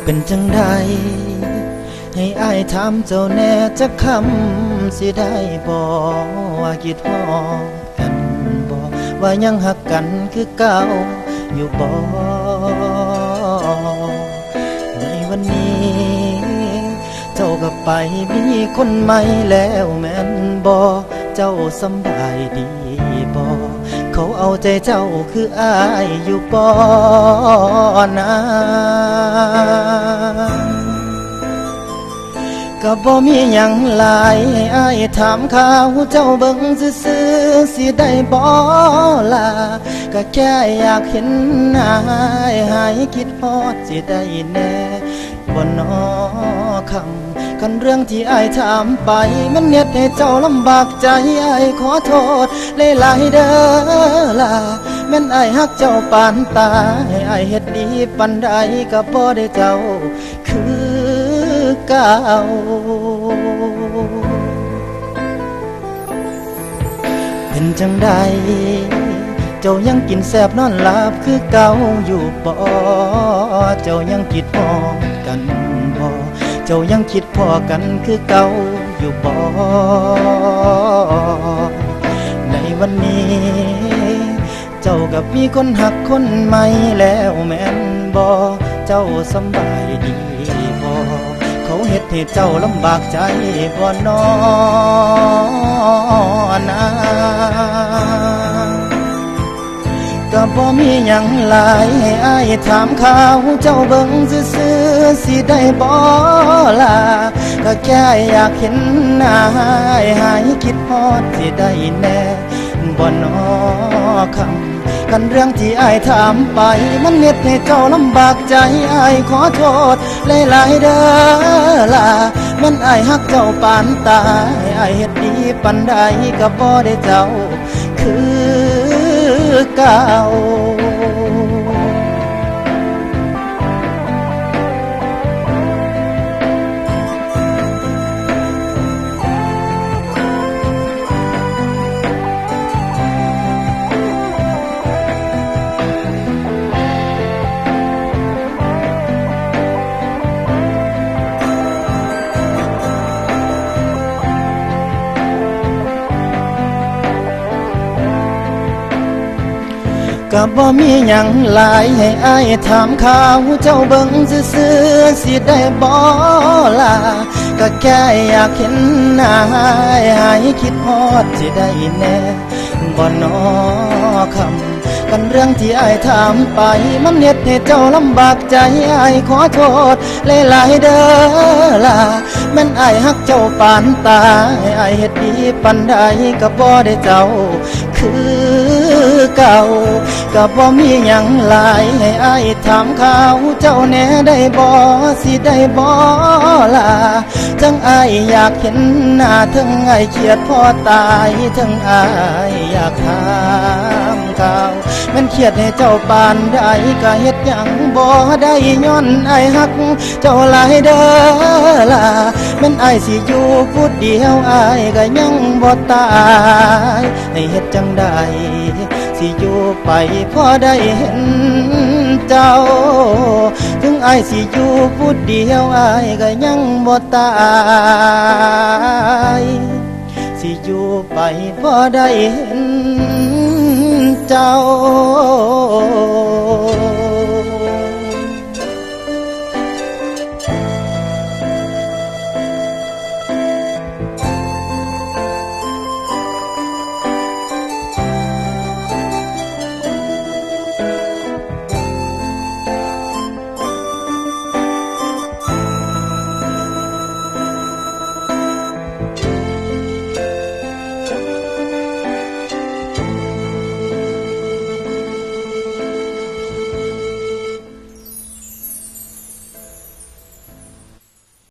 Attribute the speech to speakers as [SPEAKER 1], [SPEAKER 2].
[SPEAKER 1] เป็นจังใดให้อ้ายถามเจ้าแน่จักคำสิได้บ่ว่าคิดฮอดกันบ่ว่ายังหักกันคือเก่าอยู่บ่ในวันนี้เจ้าก็ไปมีคนใหม่แล้วแม่นบ่เจ้าสำบายดีบ่เขาเอาใจเจ้าคืออ้ายอยู่บ่นะก็บ่มีหยังหลายให้อ้ายถามข่าวเจ้าเบิ่งซื่อๆสิได้บ่ล่ะก็แค่อยากเห็นหน้าหายคิดฮอดสิได้แน่บ่น้อคำกันเรื่องที่อ้ายถามไปมันเน็ดให้เจ้าลำบากใจอ้ายขอโทษหลายๆเด้อล่ะแม่นอ้ายฮักเจ้าปานตายอ้ายเฮ็ดดีปานใดก็บ่ได้เจ้าคือเก่าเป็นจังใดเจ้ายังกินแซ่บนอนหลับคือเก่าอยู่บ่เจ้ายังคิดฮอดกันบ่เจ้ายังคิดพอกันคือเก่าอยู่บ่ในวันนี้เจ้ากับมีคนหักคนใหม่แล้วแม่นบ่เจ้าสำบายดีบ่เขาเฮ็ดให้เจ้าลำบากใจบ่น้อนะก็บ่มีหยังหลายให้อ้ายถามข่าวเจ้าเบิ่งซื่อๆสิได้บ่ล่ะก็แค่อยากเห็นหน้าหายคิดฮอดสิได้แน่บ่น้อคำกันเรื่องที่อ้ายถามไปมันเน็ดให้เจ้าลำบากใจอ้ายขอโทษหลายๆเด้อล่ะแม่นอ้ายฮักเจ้าปานตายอ้ายเฮ็ดดีปานใดก็บ่ได้เจ้าคือเก่าก็บ่มีหยังหลายให้อ้ายถามข่าวเจ้าเบิ่งซื่อๆสิได้บ่ล่ะก็แค่อยากเห็นหน้าหายคิดฮอดสิได้แน่บ่น้อคำกันเรื่องที่อ้ายถามไปมันเน็ดให้เจ้าลำบากใจอ้ายขอโทษหลายๆเด้อล่ะแม่นอ้ายฮักเจ้าปานตายอ้ายเฮ็ดดีปานใดก็บ่ได้เจ้าคือเก่าก็บ่มีหยังหลายให้อ้ายถามข่าวเจ้าแน่ได้บ่สิได้บ่ล่ะจังอ้ายอยากเห็นหน้าทั้งอ้ายเครียดพอตายทั้งอ้ายอยากถามข่าวแม่นเครียดให้เจ้าปานใดก็เฮ็ดหยังบ่ได้ย้อนอ้ายฮักเจ้าหลายเด้อล่ะแม่นอ้ายสิอยู่ผู้เดียวอ้ายก็ยังบ่ตายให้เฮ็ดจังใดสิอยู่ไปพอได้เห็นเจ้าถึงอ้ายสิอยู่ผู้เดียวอ้ายก็ยังบ่ตายสิอยู่ไปพอได้เห็นเจ้า